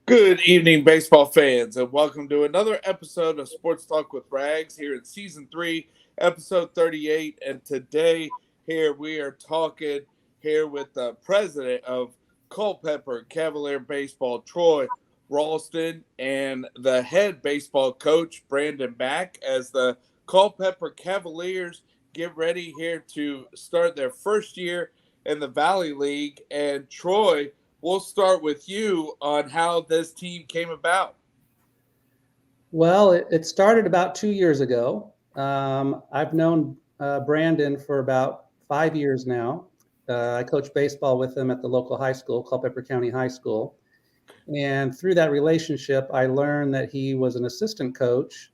Good evening, baseball fans, and welcome to another episode of Sports Talk with Rags here in season 3, episode 38. And today, here we are talking here with the president of Culpeper Cavalier Baseball, Troy Ralston, and the head baseball coach, Brandon Mack, as the Culpeper Cavaliers get ready here to start their first year in the Valley League. And Troy, we'll start with you on how this team came about. Well, it started about 2 years ago. I've known Brandon for about 5 years now. I coach baseball with him at the local high school, Culpeper County High School. And through that relationship, I learned that he was an assistant coach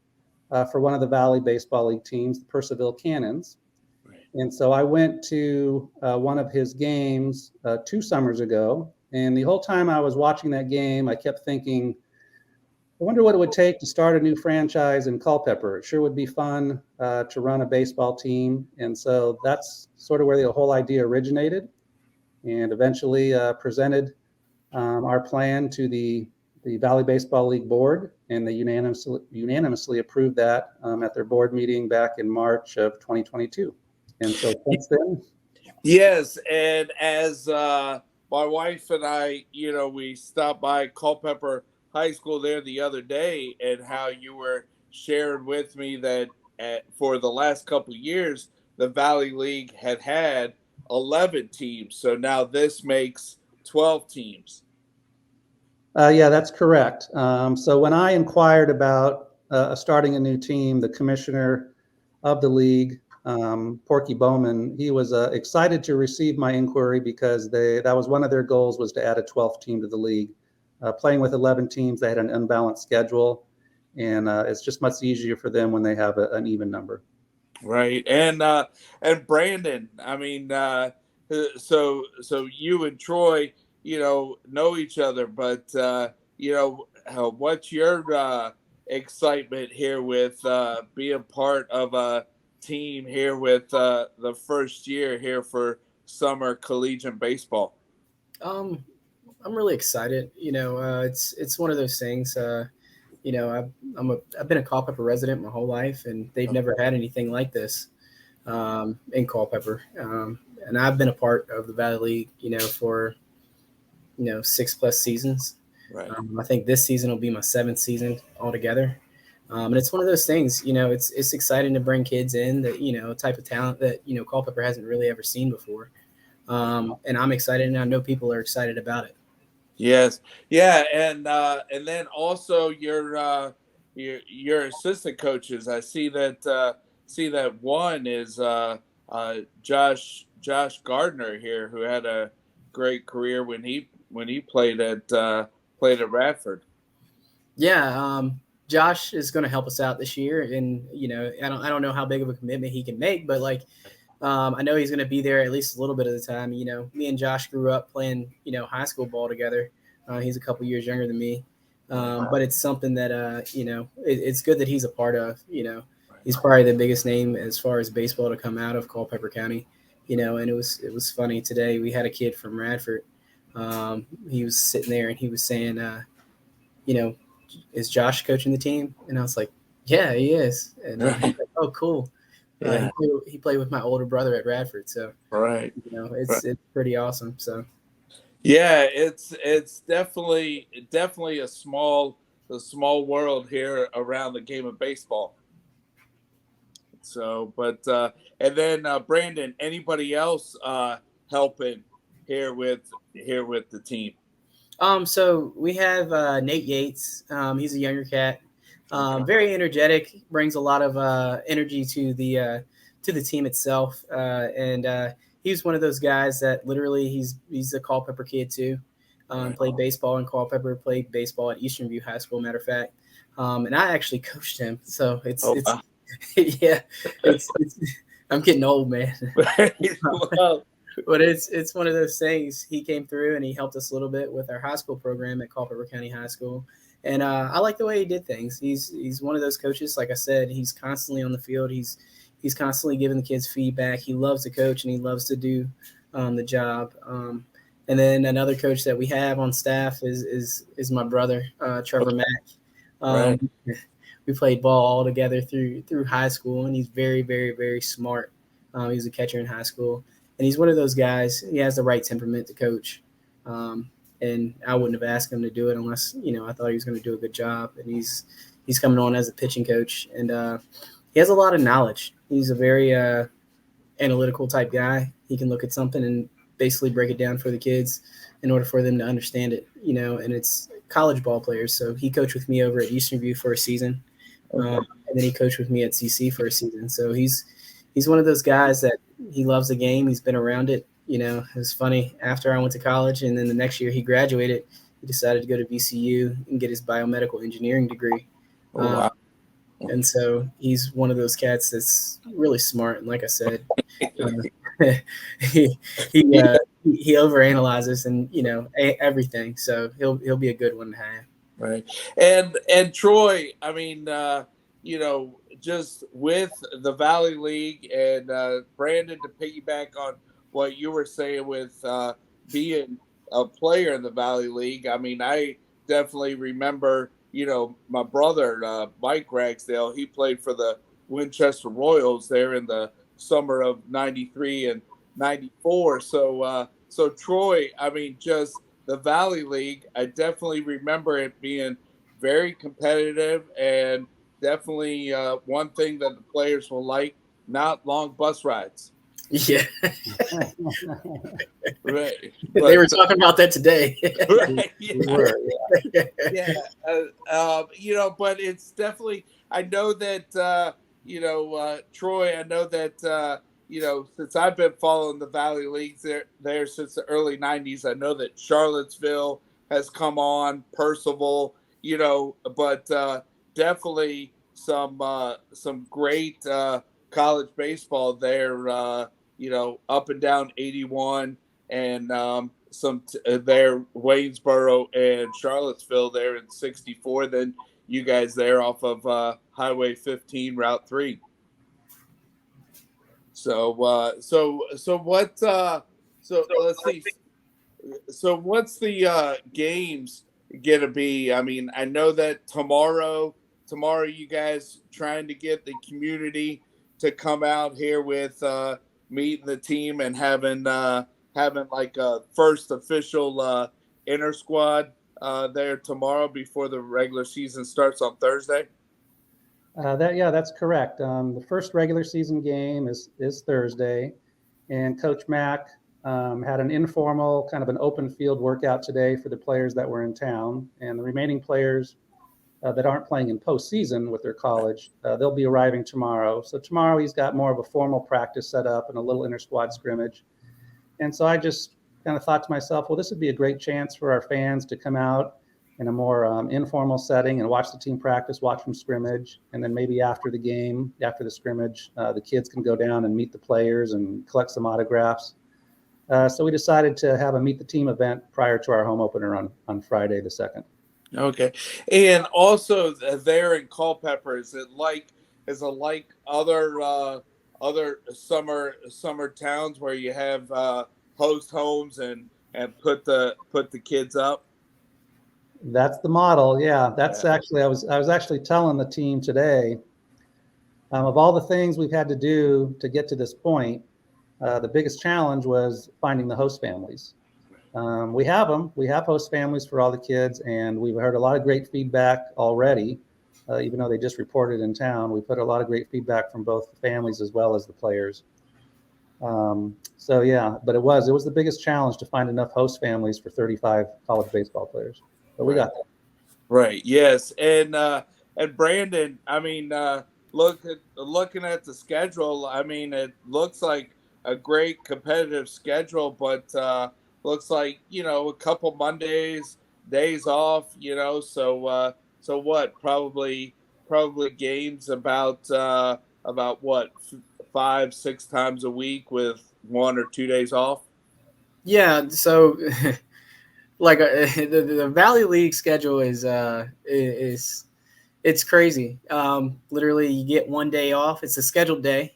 for one of the Valley Baseball League teams, the Purcellville Cannons. And so I went to one of his games 2 summers ago. And the whole time I was watching that game, I kept thinking, I wonder what it would take to start a new franchise in Culpeper. It sure would be fun to run a baseball team. And so that's sort of where the whole idea originated, and eventually presented our plan to the Valley Baseball League board, and they unanimously approved that at their board meeting back in March of 2022. And so since then. Yes, and as my wife and I, we stopped by Culpeper High School there the other day, and how you were sharing with me that for the last couple of years, the Valley League had 11 teams. So now this makes 12 teams. Yeah, that's correct. So when I inquired about starting a new team, the commissioner of the league, Porky Bowman, he was excited to receive my inquiry, because that was one of their goals, was to add a 12th team to the league. Playing with 11 teams, they had an unbalanced schedule, and it's just much easier for them when they have an even number. Right, and Brandon, I mean, so you and Troy, know each other, but what's your excitement here with being part of a team here with the first year here for summer collegiate baseball? Um, I'm really excited. It's one of those things. I've been a Culpeper resident my whole life, and they've never had anything like this in Culpeper. And I've been a part of the Valley League, for 6+ seasons. Right. I think this season will be my 7th season altogether. And it's one of those things. It's exciting to bring kids in that type of talent that Culpeper hasn't really ever seen before. And I'm excited, and I know people are excited about it. Yes, yeah, and then also your assistant coaches. I see that one is Josh Gardner here, who had a great career when he played at Radford. Yeah, Josh is going to help us out this year, and I don't know how big of a commitment he can make, but I know he's going to be there at least a little bit of the time. Me and Josh grew up playing high school ball together. He's a couple years younger than me, but it's something that it's good that he's a part of. He's probably the biggest name as far as baseball to come out of Culpeper County. And it was funny today. We had a kid from Radford. He was sitting there and he was saying, is Josh coaching the team? And I was like, yeah, he is. And he's like, oh, cool. He played with my older brother at Radford, so right. It's pretty awesome. So yeah, it's definitely a small world here around the game of baseball. So, but and then Brandon, anybody else helping here with the team? So we have Nate Yates. He's a younger cat. Very energetic, brings a lot of energy to the team itself, and he's one of those guys that literally he's a Culpeper kid too. Played baseball in Culpeper, played baseball at Eastern View High School, matter of fact, and I actually coached him. So it's yeah, it's I'm getting old, man. But it's one of those things. He came through and he helped us a little bit with our high school program at Culpeper County High School. And I like the way he did things. He's one of those coaches. Like I said, he's constantly on the field. He's constantly giving the kids feedback. He loves to coach and he loves to do the job. And then another coach that we have on staff is my brother, Trevor Mack. Right. We played ball all together through high school, and he's very, very, very smart. He was a catcher in high school, and he's one of those guys. He has the right temperament to coach, and I wouldn't have asked him to do it unless I thought he was going to do a good job. And he's coming on as a pitching coach, and he has a lot of knowledge. He's a very analytical type guy. He can look at something and basically break it down for the kids in order for them to understand it. And it's college ball players. So he coached with me over at Eastern View for a season. And then he coached with me at CC for a season. So he's one of those guys that he loves the game. He's been around it. It was funny. After I went to college and then the next year he graduated, he decided to go to VCU and get his biomedical engineering degree. Wow. And so he's one of those cats that's really smart. And like I said, he overanalyzes and everything. So he'll be a good one to have. Right. And Troy, I mean, just with the Valley League and Brandon, to piggyback on what you were saying with being a player in the Valley League, I mean, I definitely remember, my brother, Mike Ragsdale, he played for the Winchester Royals there in the summer of 93 and 94. So Troy, I mean, just the Valley League, I definitely remember it being very competitive and definitely one thing that the players will like, not long bus rides. Yeah. Right. They were talking about that today. Right. Yeah. But it's definitely, I know that, Troy, I know that, since I've been following the Valley Leagues there since the early 90s, I know that Charlottesville has come on, Percival, but definitely some great college baseball there, up and down 81 and some there, Waynesboro and Charlottesville there in 64. Then you guys there off of Highway 15, Route 3. So what? So let's see. So what's the games gonna be? I mean, I know that tomorrow you guys trying to get the community to come out here with meeting the team and having like a first official inter squad there tomorrow before the regular season starts on Thursday. That's correct. The first regular season game is Thursday, and Coach Mack had an informal, kind of an open field workout today for the players that were in town, and the remaining players that aren't playing in postseason with their college, they'll be arriving tomorrow. So tomorrow he's got more of a formal practice set up and a little inter-squad scrimmage. And so I just kind of thought to myself, well, this would be a great chance for our fans to come out in a more informal setting and watch the team practice, watch them scrimmage, and then maybe after the game, after the scrimmage, the kids can go down and meet the players and collect some autographs. So we decided to have a meet the team event prior to our home opener on Friday the 2nd. Okay, and also there in Culpeper, is it like other summer towns where you have host homes and put the kids up? That's the model. Yeah, that's actually I was actually telling the team today, of all the things we've had to do to get to this point, the biggest challenge was finding the host families. We have them. We have host families for all the kids, and we've heard a lot of great feedback already. Even though they just reported in town, we put a lot of great feedback from both the families as well as the players. But it was the biggest challenge to find enough host families for 35 college baseball players. But we got that. Right. Yes. And Brandon, I mean, looking at the schedule, I mean, it looks like a great competitive schedule, but looks like, a couple Mondays, days off, so what, probably games about what, 5-6 times a week with 1 or 2 days off. Yeah. So like the Valley League schedule is it's crazy. Literally you get 1 day off. It's a scheduled day.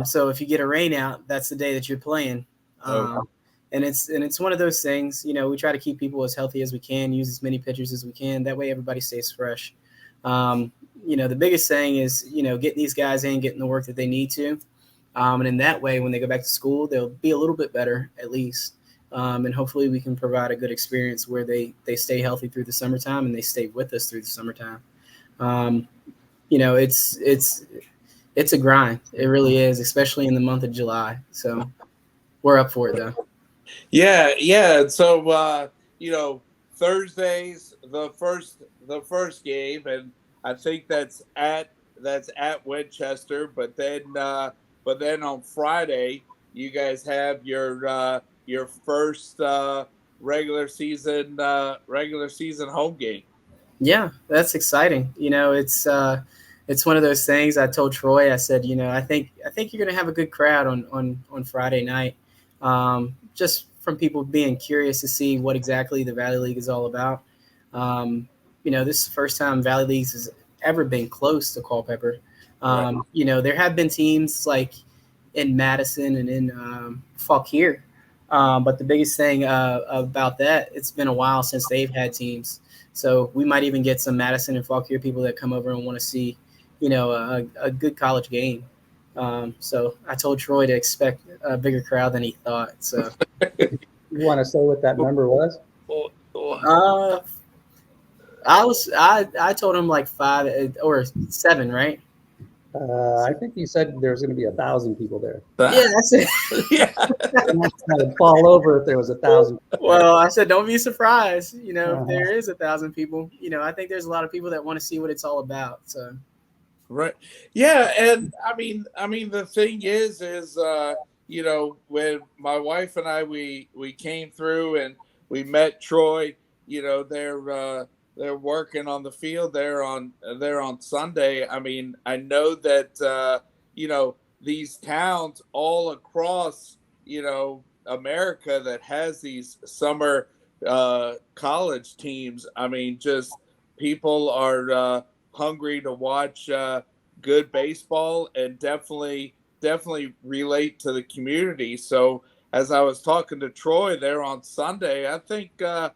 So if you get a rain out, that's the day that you're playing. And it's one of those things, we try to keep people as healthy as we can, use as many pitchers as we can. That way everybody stays fresh. The biggest thing is, getting these guys in, getting the work that they need to. And in that way, when they go back to school, they'll be a little bit better, at least. And hopefully we can provide a good experience where they stay healthy through the summertime and they stay with us through the summertime. It's a grind. It really is, especially in the month of July. So we're up for it, though. Yeah. So Thursday's the first game, and I think that's at Winchester. But then on Friday, you guys have your first regular season home game. Yeah, that's exciting. It's one of those things. I told Troy, I said, I think you're going to have a good crowd on Friday night. Just from people being curious to see what exactly the Valley League is all about. This is the first time Valley Leagues has ever been close to Culpeper. Right. There have been teams like in Madison and in Fauquier. But the biggest thing about that, it's been a while since they've had teams. So we might even get some Madison and Fauquier people that come over and want to see, a good college game. So I told Troy to expect a bigger crowd than he thought. So You want to say what that number was? I told him like 5 or 7, right? I think you said there's going to be 1,000 people there. Yeah, that's it. Yeah. I would fall over if there was 1,000. Well, I said, don't be surprised. If there is 1,000 people, I think there's a lot of people that want to see what it's all about. So, right. Yeah. And I mean, the thing is, when my wife and I, we came through and we met Troy, they're working on the field there on Sunday. I mean, I know that these towns all across America that has these summer college teams. I mean, just people are hungry to watch good baseball and definitely relate to the community. So as I was talking to Troy there on Sunday, I think if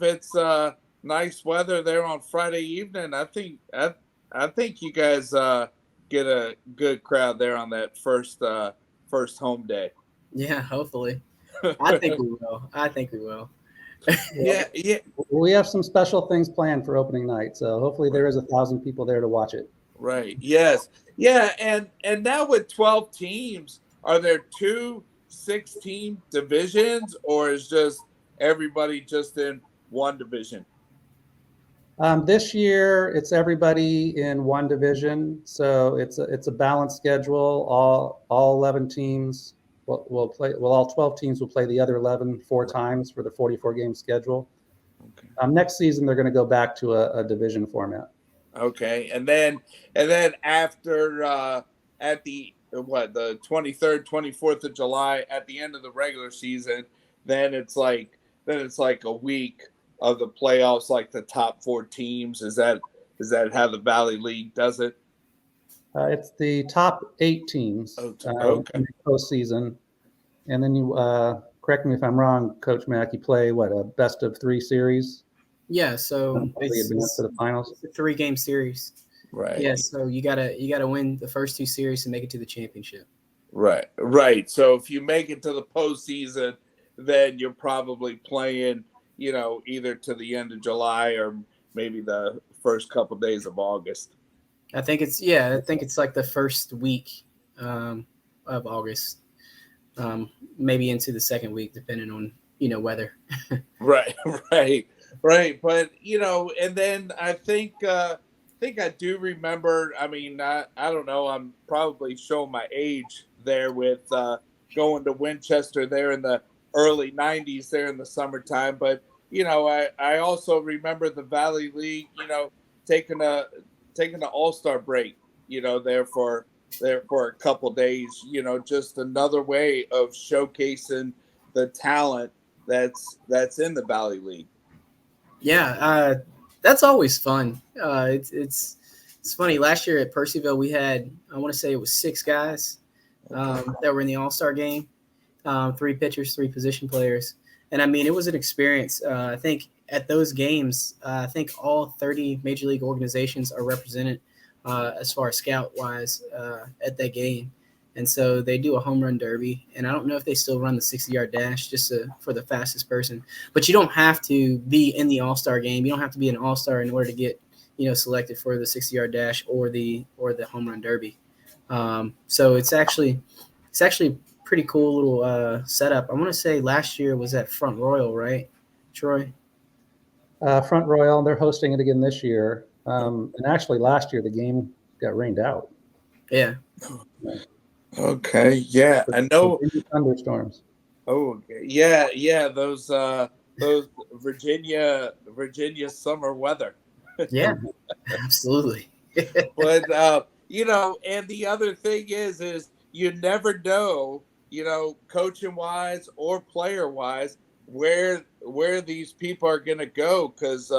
it's nice weather there on Friday evening, I think you guys get a good crowd there on that first home day. yeah, hopefully. I think we will. Yeah. We have some special things planned for opening night, so hopefully there is 1,000 people there to watch it. Right. Yes. Yeah. And now with 12 teams, are there 2 6-team divisions, or is just everybody just in one division? This year, it's everybody in one division, so it's a balanced schedule. All 11 teams will play. Well, all 12 teams will play the other 11 4 times for the 44-game schedule. Okay. Next season, they're going to go back to a division format. Okay, and then after at the 23rd, 24th of July, at the end of the regular season, then it's like a week of the playoffs, like the top 4 teams. Is that how the Valley League does it? It's the top 8 teams in the postseason, and then you correct me if I'm wrong, Coach Mack. You play a best of 3 series? Yeah, so it's to the finals. It's a 3-game series. Right. Yeah, so you gotta win the first 2 series to make it to the championship. Right. So if you make it to the postseason, then you're probably playing, either to the end of July or maybe the first couple of days of August. I think it's like the first week of August, maybe into the second week, depending on weather. Right. But and then I think I do remember. I mean, I don't know. I'm probably showing my age there with going to Winchester there in the early 90s there in the summertime. But I also remember the Valley League, taking an all-star break, there for a couple days, just another way of showcasing the talent that's in the Valley League. Yeah, that's always fun. It's funny. Last year at Percyville, we had, I want to say it was 6 guys that were in the All-Star game. three pitchers, three position players. And I mean, it was an experience. I think at those games, I think all 30 major league organizations are represented as far as scout wise at that game. And so they do a home run derby. And I don't know if they still run the 60-yard dash just for the fastest person. But you don't have to be in the all-star game. You don't have to be an all-star in order to get selected for the 60-yard dash or the home run derby. So it's actually pretty cool little setup. I want to say last year was at Front Royal, right, Troy? Front Royal, they're hosting it again this year. And actually, last year the game got rained out. Yeah. Okay. Yeah, I know. Thunderstorms. Oh, yeah. Those Virginia summer weather. Yeah, absolutely. But and the other thing is you never know, coaching wise or player wise, where these people are gonna go. Because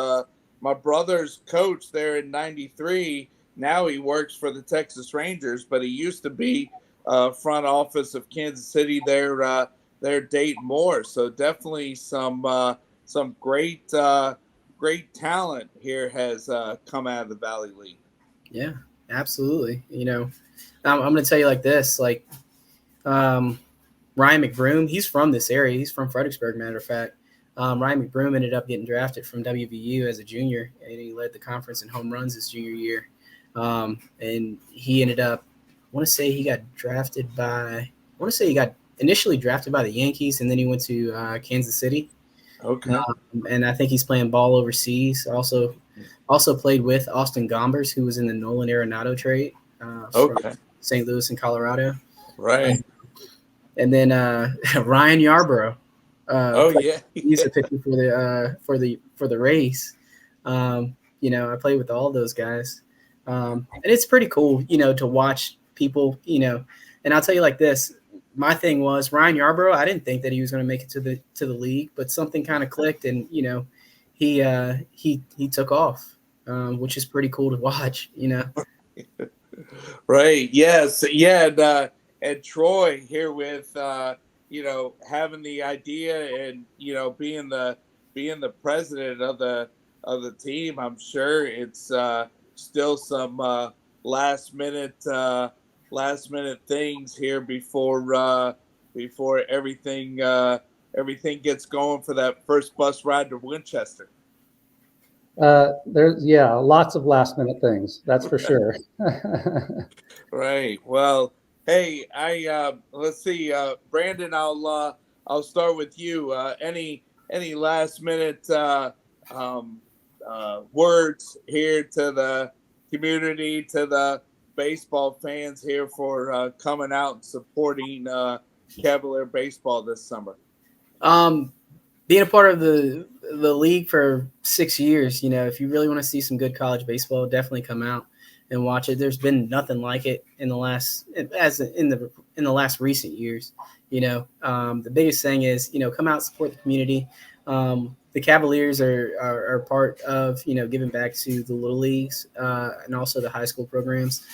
my brother's coach there in '93. Now he works for the Texas Rangers, but he used to be front office of Kansas City. Their Dayton Moore. So definitely some great talent here has come out of the Valley League. Yeah, absolutely. I'm going to tell you like this, like Ryan McBroom, he's from this area. He's from Fredericksburg, matter of fact. Ryan McBroom ended up getting drafted from WVU as a junior, and he led the conference in home runs his junior year. And he ended up, I want to say he got initially drafted by the Yankees, and then he went to Kansas City. Okay. And I think he's playing ball overseas. Also played with Austin Gombers, who was in the Nolan Arenado trade from St. Louis and Colorado. Right. And then Ryan Yarbrough. He's a pitcher for the Rays. I played with all those guys. And it's pretty cool, to watch people, and I'll tell you like this. My thing was Ryan Yarbrough. I didn't think that he was going to make it to the league, but something kind of clicked, and he took off, which is pretty cool to watch. Right. Yes. Yeah. And Troy here with having the idea and being the president of the team. I'm sure it's still some last minute things here before everything gets going for that first bus ride to Winchester. There's lots of last minute things, that's for sure. Right. Well, hey, let's see, Brandon. I'll start with you. Any last minute words here to the community, to the baseball fans here for coming out and supporting Cavalier baseball this summer? Being a part of the league for 6 years, if you really want to see some good college baseball, definitely come out and watch it. There's been nothing like it in the last recent years. The biggest thing is come out, support the community. The Cavaliers are part of giving back to the little leagues and also the high school programs.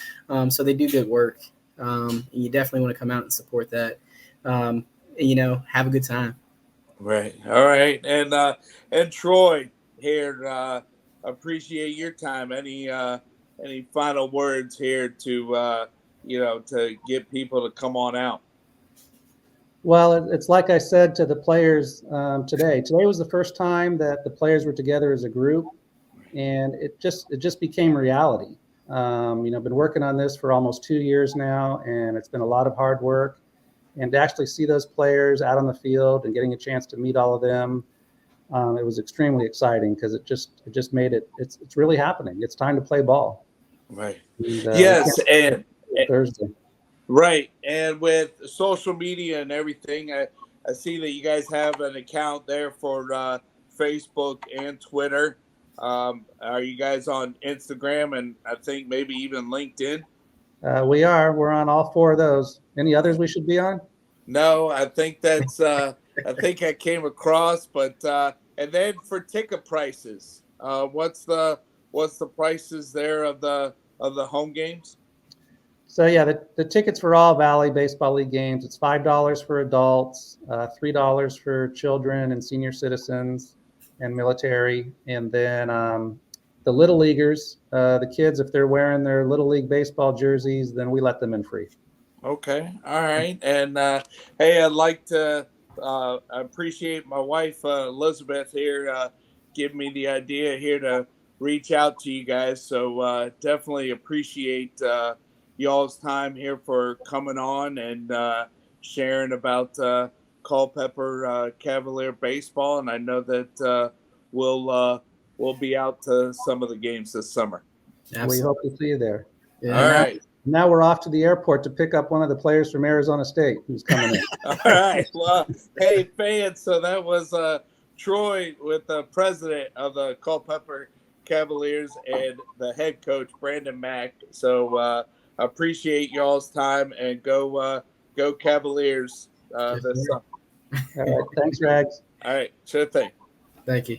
So they do good work. And you definitely want to come out and support that. Have a good time. Right. All right. And Troy here, appreciate your time. Any final words here to to get people to come on out? Well, it's like I said to the players today. Today was the first time that the players were together as a group, and it just became reality. Been working on this for almost 2 years now, and it's been a lot of hard work. And to actually see those players out on the field and getting a chance to meet all of them, it was extremely exciting because it just made it's really happening. It's time to play ball. Right. And, yes, and Thursday. Right, and with social media and everything, I see that you guys have an account there for Facebook and Twitter. Are you guys on Instagram and I think maybe even LinkedIn? We're on all 4 of those. Any others we should be on? No, I think that's I think I came across, but and then for ticket prices, what's the prices there of the home games? So yeah, the tickets for all Valley Baseball League games, it's $5 for adults, $3 for children and senior citizens and military. And then the Little Leaguers, the kids, if they're wearing their Little League baseball jerseys, then we let them in free. Okay. All right. And hey, I'd like to appreciate my wife, Elizabeth, here, giving me the idea here to reach out to you guys. So definitely appreciate y'all's time here for coming on and sharing about Culpeper Cavalier baseball. And I know that we'll be out to some of the games this summer. We hope to see you there. Yeah. All right. Now we're off to the airport to pick up one of the players from Arizona State who's coming in. All right. Well, hey, fans, so that was Troy with the president of the Culpeper Cavaliers and the head coach, Brandon Mack. So appreciate y'all's time and go Cavaliers this summer. All right. Thanks, Rags. All right. Sure thing. Thank you.